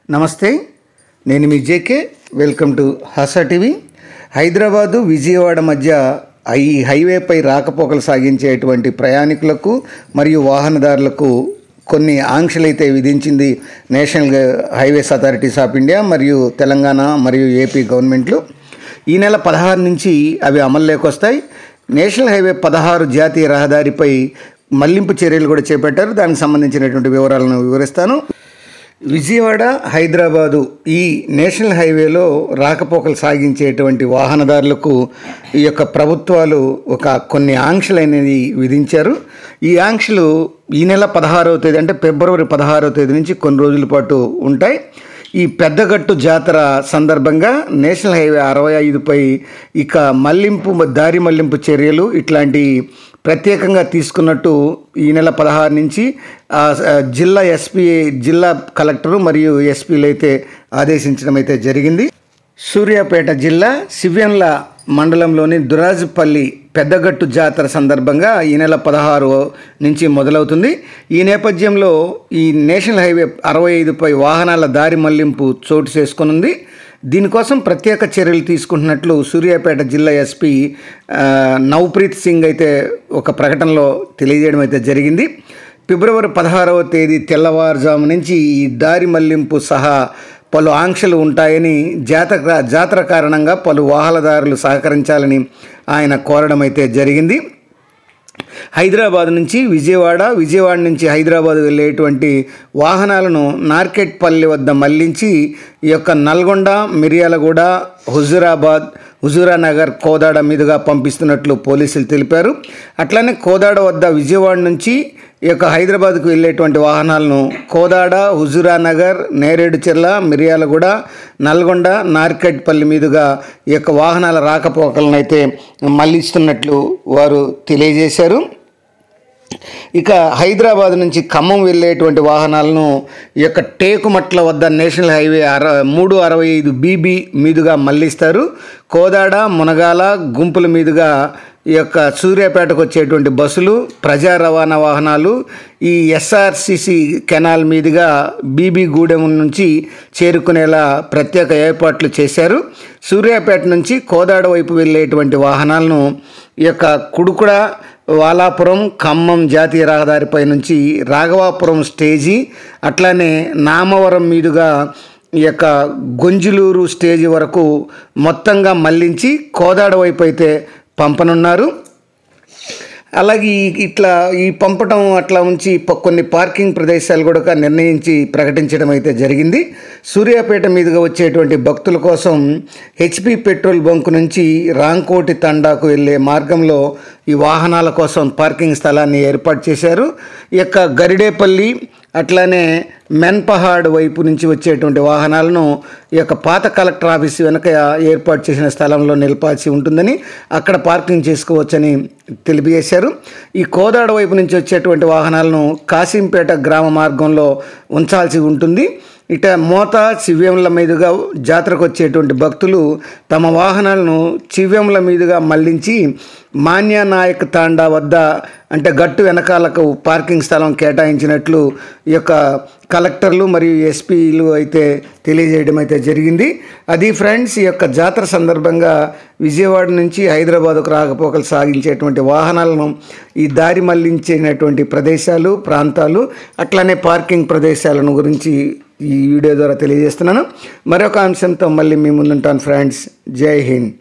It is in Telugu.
నమస్తే, నేను మీ JK. Welcome to Hasa TV. Hyderabad Vijayawada మధ్య ఈ హైవేపై రాకపోకలు సాగించేటువంటి ప్రయాణికులకు మరియు వాహనదారులకు కొన్ని ఆంక్షలైతే విధించింది national highways authorities of India మరియు తెలంగాణ మరియు ఏపీ గవర్నమెంట్లు. ఈ నెల 16 నుంచి అవి అమల్లోకి వస్తాయి. నేషనల్ హైవే 16 జాతీయ రహదారిపై మళ్లింపు చర్యలు కూడా చేపట్టారు. దానికి సంబంధించినటువంటి వివరాలను వివరిస్తాను. విజయవాడ హైదరాబాదు ఈ నేషనల్ హైవేలో రాకపోకలు సాగించేటువంటి వాహనదారులకు ఈ యొక్క ప్రభుత్వాలు కొన్ని ఆంక్షలు అనేది విధించారు. ఈ ఆంక్షలు ఈ నెల 16వ తేదీ అంటే ఫిబ్రవరి 16వ తేదీ నుంచి కొన్ని రోజుల పాటు ఉంటాయి. ఈ పెద్దగట్టు జాతర సందర్భంగా నేషనల్ హైవే 65పై దారి మళ్లింపు చర్యలు ఇట్లాంటి ప్రత్యేకంగా తీసుకున్నట్టు ఈ నెల 16 నుంచి జిల్లా కలెక్టరు మరియు ఎస్పీలు అయితే ఆదేశించడం అయితే జరిగింది. సూర్యాపేట జిల్లా సివ్వెన్ల మండలంలోని దురాజపల్లి పెద్దగట్టు జాతర సందర్భంగా ఈ నెల 16 నుంచి మొదలవుతుంది. ఈ నేపథ్యంలో ఈ నేషనల్ హైవే 65పై వాహనాల దారి మళ్లింపు చోటు చేసుకునుంది. దీనికోసం ప్రత్యేక చర్యలు తీసుకుంటున్నట్లు సూర్యాపేట జిల్లా ఎస్పీ నవ్ప్రీత్ సింగ్ అయితే ఒక ప్రకటనలో తెలియజేయడం అయితే జరిగింది. ఫిబ్రవరి 16వ తేదీ తెల్లవారుజాము నుంచి ఈ దారి మళ్లింపు సహా పలు ఆంక్షలు ఉంటాయని, జాతర కారణంగా పలు వాహనదారులు సహకరించాలని ఆయన కోరడం అయితే జరిగింది. హైదరాబాద్ నుంచి విజయవాడ నుంచి హైదరాబాద్ వెళ్ళేటువంటి వాహనాలను నార్కెట్పల్లి వద్ద మళ్లించి ఈ యొక్క నల్గొండ, మిర్యాలగూడ, హుజూరానగర్, కోదాడ మీదుగా పంపిస్తున్నట్లు పోలీసులు తెలిపారు. అట్లనే కోదాడ వద్ద విజయవాడ నుంచి ఈ యొక్క హైదరాబాద్కు వెళ్ళేటువంటి వాహనాలను కోదాడ, హుజూరానగర్, నేరేడుచెర్ల, మిర్యాలగూడ, నల్గొండ, నార్కెట్పల్లి మీదుగా ఈ యొక్క వాహనాల రాకపోకలను అయితే మళ్లిస్తున్నట్లు వారు తెలియజేశారు. ఇక హైదరాబాద్ నుంచి ఖమ్మం వెళ్ళేటువంటి వాహనాలను ఈ యొక్క టేకుమట్ల వద్ద నేషనల్ హైవే 365 BB మీదుగా మళ్లిస్తారు. కోదాడ, మునగాల, గుంపుల మీదుగా ఈ యొక్క సూర్యాపేటకు వచ్చేటువంటి బస్సులు, ప్రజా రవాణా వాహనాలు ఈ SRCC కెనాల్ మీదుగా BB గూడెం నుంచి చేరుకునేలా ప్రత్యేక ఏర్పాట్లు చేశారు. సూర్యాపేట నుంచి కోదాడ వైపు వెళ్ళేటువంటి వాహనాలను ఈ యొక్క కుడుకుడ, వాలాపురం, ఖమ్మం జాతీయ రహదారిపై నుంచి రాఘవాపురం స్టేజీ, అట్లానే నామవరం మీదుగా ఈ యొక్క గొంజిలూరు స్టేజీ వరకు మొత్తంగా మళ్లించి కోదాడ వైపు అయితే పంపనున్నారు. అలాగే ఈ పంపటం అట్లా ఉంచి కొన్ని పార్కింగ్ ప్రదేశాలు కూడా నిర్ణయించి ప్రకటించడం అయితే జరిగింది. సూర్యాపేట మీదుగా వచ్చేటువంటి భక్తుల కోసం HP పెట్రోల్ బంక్ నుంచి రాంకోటి తండాకు వెళ్ళే మార్గంలో ఈ వాహనాల కోసం పార్కింగ్ స్థలాన్ని ఏర్పాటు చేశారు. ఈ యొక్క గరిడేపల్లి అట్లానే మెన్పహాడ్ వైపు నుంచి వచ్చేటువంటి వాహనాలను ఈ యొక్క పాత కలెక్టర్ ఆఫీస్ వెనక ఏర్పాటు చేసిన స్థలంలో నిలిపాల్సి ఉంటుందని, అక్కడ పార్కింగ్ చేసుకోవచ్చని తెలియజేశారు. ఈ కోదాడ వైపు నుంచి వచ్చేటువంటి వాహనాలను కాసింపేట గ్రామ మార్గంలో ఉంచాల్సి ఉంటుంది. ఇట మోత, చివ్వెంల మీదుగా జాతరకు వచ్చేటువంటి భక్తులు తమ వాహనాలను చివ్వెంల మీదుగా మళ్లించి మాన్యానాయక్ తాండా వద్ద అంటే గట్టు వెనకాలకు పార్కింగ్ స్థలం కేటాయించినట్లు ఈ యొక్క కలెక్టర్లు మరియు ఎస్పీలు అయితే తెలియజేయడం అయితే జరిగింది. అది ఫ్రెండ్స్, ఈ యొక్క జాతర సందర్భంగా విజయవాడ నుంచి హైదరాబాద్కు రాకపోకలు సాగించేటువంటి వాహనాలను ఈ దారి మళ్లించినటువంటి ప్రదేశాలు, ప్రాంతాలు, అట్లానే పార్కింగ్ ప్రదేశాలను గురించి ఈ వీడియో ద్వారా తెలియజేస్తున్నాను. మరొక అంశంతో మళ్ళీ మీ ముందుంటాను ఫ్రెండ్స్. జై హింద్.